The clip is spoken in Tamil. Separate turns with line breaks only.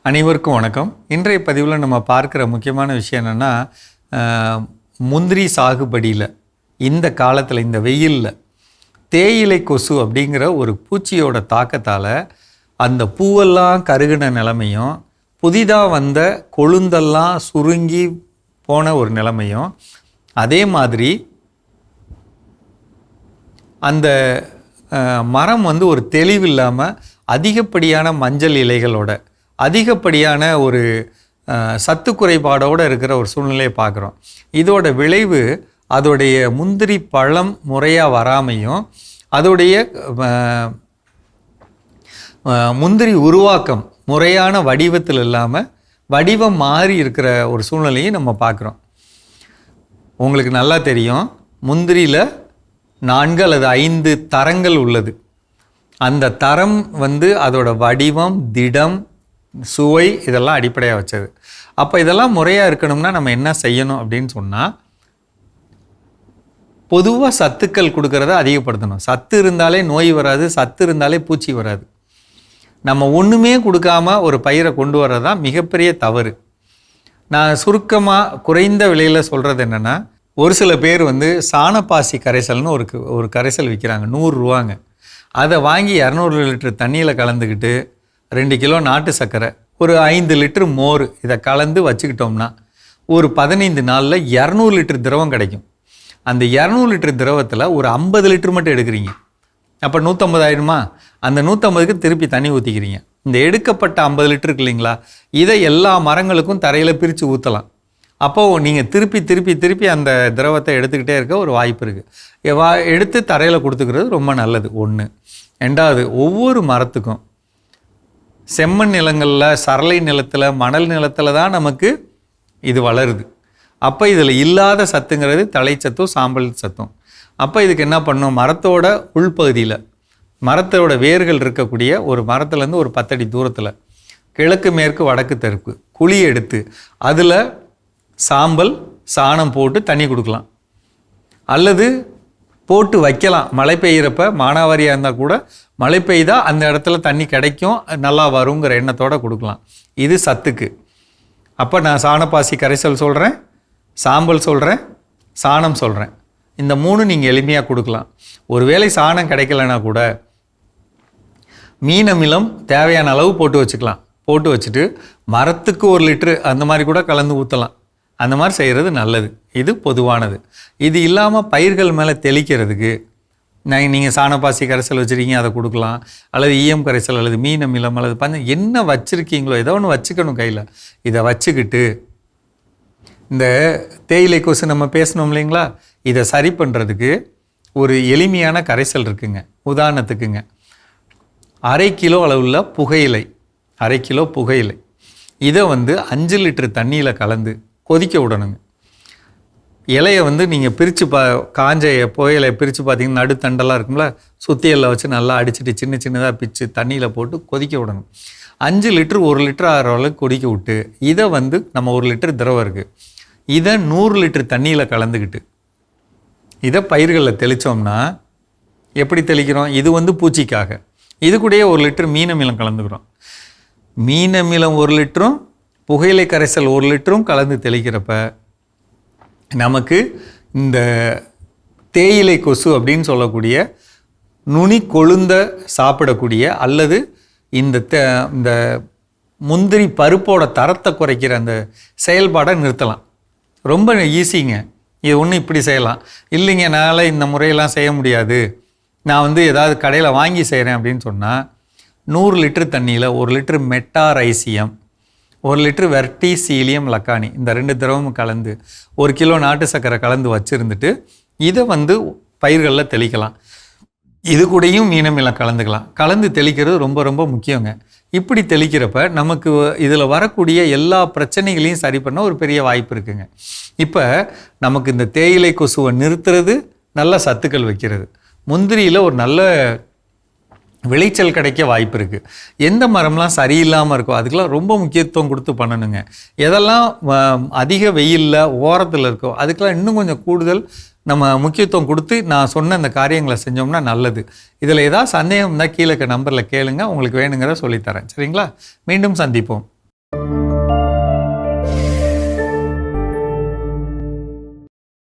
அனைவருக்கும் வணக்கம். இன்றைய பதிவில் நம்ம பார்க்குற முக்கியமான விஷயம் என்னென்னா, முந்திரி சாகுபடியில் இந்த காலத்தில் இந்த வெயிலில் தேயிலை கொசு அப்படிங்கிற ஒரு பூச்சியோட தாக்கத்தால் அந்த பூவெல்லாம் கருகின நிலைமையும், புதிதாக வந்த கொழுந்தெல்லாம் சுருங்கி போன ஒரு நிலைமையும், அதே மாதிரி அந்த மரம் வந்து ஒரு தெளிவில்லாமல் அதிகப்படியான மஞ்சள் இலைகளோட அதிகப்படியான ஒரு சத்து குறைபாடோடு இருக்கிற ஒரு சூழ்நிலையை பார்க்குறோம். இதோட விளைவு அதோடைய முந்திரி பழம் முறையாக வராமையும், அதோடைய முந்திரி உருவாக்கம் முறையான வடிவத்தில் இல்லாமல் வடிவம் மாறி இருக்கிற ஒரு சூழ்நிலையை நம்ம பார்க்குறோம். உங்களுக்கு நல்லா தெரியும், முந்திரியில் 4 அல்லது 5 தரங்கள் உள்ளது. அந்த தரம் வந்து அதோட வடிவம், திடம், சுவை இதெல்லாம் அடிப்படையாக வச்சது. அப்போ இதெல்லாம் முறையாக இருக்கணும்னா நம்ம என்ன செய்யணும் அப்படின்னு சொன்னால், பொதுவாக சத்துக்கள் கொடுக்கறத அதிகப்படுத்தணும். சத்து இருந்தாலே நோய் வராது, சத்து இருந்தாலே பூச்சி வராது. நம்ம ஒன்றுமே கொடுக்காம ஒரு பயிரை கொண்டு வர்றது தான் மிகப்பெரிய தவறு. நான் சுருக்கமாக குறைந்த விலையில் சொல்கிறது என்னென்னா, ஒரு சில பேர் வந்து சாணப்பாசி கரைசல்னு ஒரு கரைசல் விற்கிறாங்க, 100 ரூபாங்க. அதை வாங்கி 200 லிட்டர் தண்ணியில் கலந்துக்கிட்டு 2 கிலோ நாட்டு சர்க்கரை, ஒரு 5 லிட்டர் மோர் இதை கலந்து வச்சுக்கிட்டோம்னா ஒரு 15 நாளில் 200 லிட்டர் திரவம் கிடைக்கும். அந்த 200 லிட்டர் திரவத்தில் ஒரு 50 லிட்டர் மட்டும் எடுக்கிறீங்க. அப்போ 150 ஆயிடுமா? அந்த 150க்கு திருப்பி தண்ணி ஊற்றிக்கிறீங்க. இந்த எடுக்கப்பட்ட 50 லிட்டருக்கு இல்லைங்களா, இதை எல்லா மரங்களுக்கும் தரையில் பிரித்து ஊற்றலாம். அப்போது நீங்கள் திருப்பி அந்த திரவத்தை எடுத்துக்கிட்டே இருக்க ஒரு வாய்ப்பு இருக்குது. எடுத்து தரையில் கொடுத்துக்கிறது ரொம்ப நல்லது. 1. 2வது, ஒவ்வொரு மரத்துக்கும் செம்மண் நிலங்களில், சரளை நிலத்தில், மணல் நிலத்தில் தான் நமக்கு இது வளருது. அப்போ இதில் இல்லாத சத்துங்கிறது தழைச்சத்தும் சாம்பல் சத்தும். அப்போ இதுக்கு என்ன பண்ணணும், மரத்தோட உள்பகுதியில், மரத்தோட வேர்கள் இருக்கக்கூடிய ஒரு மரத்துலேருந்து ஒரு 10 அடி தூரத்தில் கிழக்கு மேற்கு வடக்கு தெற்கு குழி எடுத்து அதில் சாம்பல் சாணம் போட்டு தண்ணி கொடுக்கலாம். அல்லது போட்டு வைக்கலாம். மழை பெய்கிறப்ப மானாவாரியாக இருந்தால் கூட மழை பெய்தா அந்த இடத்துல தண்ணி கிடைக்கும், நல்லா வருங்கிற எண்ணத்தோடு கொடுக்கலாம். இது சத்துக்கு. அப்போ நான் சாணப்பாசி கரைசல் சொல்கிறேன், சாம்பல் சொல்கிறேன், சாணம் சொல்கிறேன். இந்த 3 நீங்கள் எளிமையாக கொடுக்கலாம். ஒருவேளை சாணம் கிடைக்கலனா கூட மீன் அமிலம் தேவையான அளவு போட்டு வச்சுக்கலாம். போட்டு வச்சுட்டு மரத்துக்கு 1 லிட்டரு அந்த மாதிரி கூட கலந்து ஊற்றலாம். அந்த மாதிரி செய்கிறது நல்லது. இது பொதுவானது. இது இல்லாமல் பயிர்கள் மேலே தெளிக்கிறதுக்கு நீங்கள் சாணப்பாசி கரைசல் வச்சுருக்கீங்க, அதை கொடுக்கலாம். அல்லது ஈயம் கரைசல் அல்லது மீன் அமிலம் அல்லது என்ன வச்சுருக்கீங்களோ ஏதோ ஒன்று வச்சுக்கணும் கையில். இதை வச்சுக்கிட்டு இந்த தேயிலை கொசு நம்ம பேசணும் இல்லைங்களா, இதை சரி பண்ணுறதுக்கு ஒரு எளிமையான கரைசல் இருக்குங்க. உதாரணத்துக்குங்க, 1/2 கிலோ அளவுள்ள புகையிலை, 1/2 கிலோ புகையிலை, இதை வந்து 5 லிட்டர் தண்ணியில் கலந்து கொதிக்க விடணுங்க. இலையை வந்து நீங்கள் பிரித்து காஞ்ச புகையிலையை பிரித்து பார்த்தீங்கன்னா நடுத்தண்டெல்லாம் இருக்கும்ல, சுத்தியலில் வச்சு நல்லா அடிச்சுட்டு சின்னதாக பிச்சு தண்ணியில் போட்டு கொதிக்க விடணும். 5 லிட்டர் 1 லிட்டர் ஆகிற அளவுக்கு கொதிக்க விட்டு இதை வந்து நம்ம 1 லிட்டர் திரவம் இருக்குது, இதை 100 லிட்டர் தண்ணியில் கலந்துக்கிட்டு இதை பயிர்களில் தெளித்தோம்னா, எப்படி தெளிக்கிறோம், இது வந்து பூச்சிக்காக. இது கூடயே 1 லிட்டர் மீன் அமிலம் கலந்துக்கிறோம். மீன் அமிலம் 1 லிட்டரும் புகையிலை கரைசல் 1 லிட்டரும் கலந்து தெளிக்கிறப்ப நமக்கு இந்த தேயிலை கொசு அப்படின்னு சொல்லக்கூடிய நுனி கொழுந்த சாப்பிடக்கூடிய அல்லது இந்த முந்திரி பருப்போட தரத்தை குறைக்கிற அந்த செயல்பாடை நிறுத்தலாம். ரொம்ப ஈஸிங்க. இது ஒன்று இப்படி செய்யலாம். இல்லைங்க என்னால் இந்த முறையெல்லாம் செய்ய முடியாது, நான் வந்து ஏதாவது கடையில் வாங்கி செய்கிறேன் அப்படின்னு சொன்னால் 100 லிட்டர் தண்ணியில் 1 litre Metarhizium, 1 litre Verticillium Lakhani, இந்த 2 திரவமும் கலந்து 1 கிலோ நாட்டு சர்க்கரை கலந்து வச்சுருந்துட்டு இதை வந்து பயிர்களில் தெளிக்கலாம். இது கூடயும் மீனமிலம் கலந்துக்கலாம். கலந்து தெளிக்கிறது ரொம்ப ரொம்ப முக்கியங்க. இப்படி தெளிக்கிறப்ப நமக்கு இதில் வரக்கூடிய எல்லா பிரச்சனைகளையும் சரி பண்ண ஒரு பெரிய வாய்ப்பு இருக்குங்க. இப்போ நமக்கு இந்த தேயிலை கொசுவை நிறுத்துறது, நல்ல சத்துக்கள் வைக்கிறது, முந்திரியில் ஒரு நல்ல விளைச்சல் கிடைக்க வாய்ப்பு இருக்குது. எந்த மரம்லாம் சரியில்லாமல் இருக்கோ அதுக்கெல்லாம் ரொம்ப முக்கியத்துவம் கொடுத்து பண்ணணுங்க. எதெல்லாம் அதிக வெயிலில் ஓரத்தில் இருக்கோ அதுக்கெல்லாம் இன்னும் கொஞ்சம் கூடுதல் நம்ம முக்கியத்துவம் கொடுத்து நான் சொன்ன இந்த காரியங்களை செஞ்சோம்னா நல்லது. இதில் ஏதாவது சந்தேகம் இருந்தால் கீழே நம்பரில் கேளுங்க, உங்களுக்கு வேணுங்கிற சொல்லித்தரேன். சரிங்களா? மீண்டும் சந்திப்போம்.